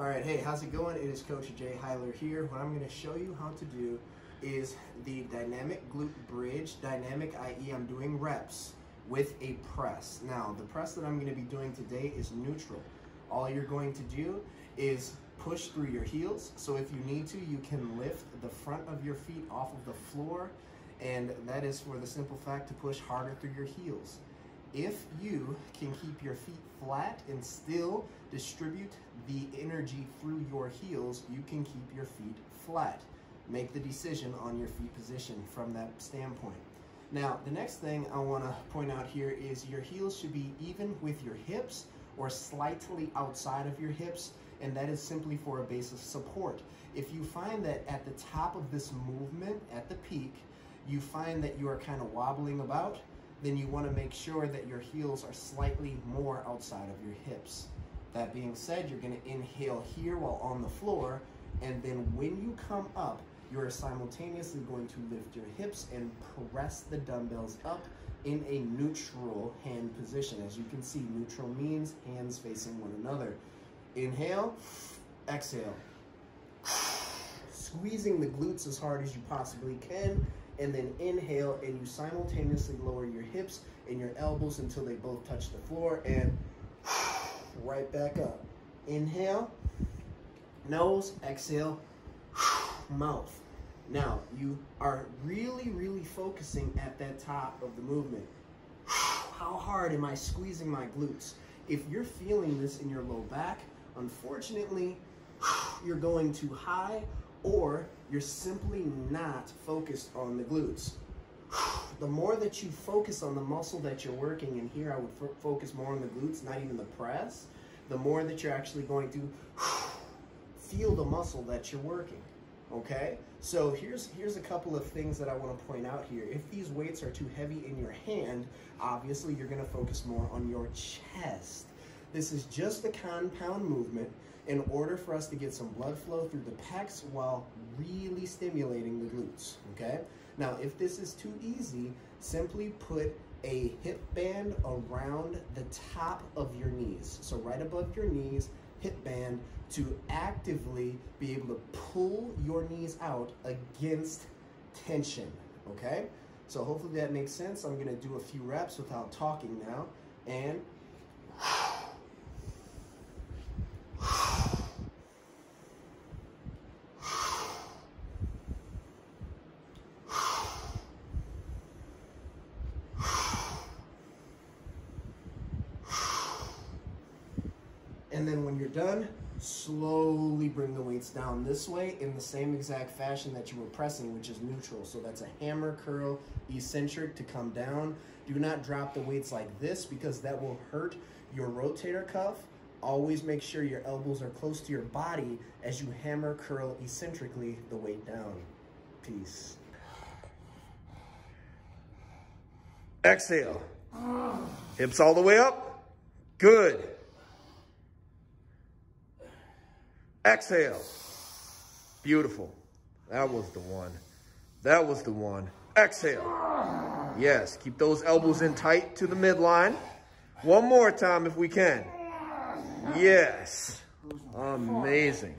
All right, hey, how's it going? It is Coach Jai Hyler here. What I'm going to show you how to do is the dynamic glute bridge. Dynamic, i.e. I'm doing reps with a press. Now, the press that I'm going to be doing today is neutral. All you're going to do is push through your heels. So if you need to, you can lift the front of your feet off of the floor, and that is for the simple fact to push harder through your heels. If you can keep your feet flat and still distribute the energy through your heels, you can keep your feet flat. Make the decision on your feet position from that standpoint. Now, the next thing I want to point out here is your heels should be even with your hips or slightly outside of your hips, and that is simply for a base of support. If you find that at the top of this movement, at the peak, you find that you are kind of wobbling about, then you want to make sure that your heels are slightly more outside of your hips. That being said, you're going to inhale here while on the floor, and then when you come up, you're simultaneously going to lift your hips and press the dumbbells up in a neutral hand position. As you can see, neutral means hands facing one another. Inhale, exhale. Squeezing the glutes as hard as you possibly can, and then inhale, and you simultaneously lower your hips and your elbows until they both touch the floor, and right back up. Inhale, nose, exhale, mouth. Now, you are really focusing at that top of the movement. How hard am I squeezing my glutes? If you're feeling this in your low back, unfortunately, you're going too high, or you're simply not focused on the glutes. The more that you focus on the muscle that you're working, and here I would focus more on the glutes, not even the press, the more that you're actually going to feel the muscle that you're working, okay? So here's a couple of things that I want to point out here. If these weights are too heavy in your hand, obviously you're going to focus more on your chest. This is just a compound movement in order for us to get some blood flow through the pecs while really stimulating the glutes, okay? Now, if this is too easy, simply put a hip band around the top of your knees. So right above your knees, hip band, to actively be able to pull your knees out against tension, okay? So hopefully that makes sense. I'm gonna do a few reps without talking now, and then when you're done, slowly bring the weights down this way in the same exact fashion that you were pressing, which is neutral. So that's a hammer curl eccentric to come down. Do not drop the weights like this because that will hurt your rotator cuff. Always make sure your elbows are close to your body as you hammer curl eccentrically the weight down. Peace. Exhale. Hips all the way up. Good. Exhale. Beautiful. That was the one. That was the one. Exhale. Yes, keep those elbows in tight to the midline. One more time if we can. Yes. Amazing.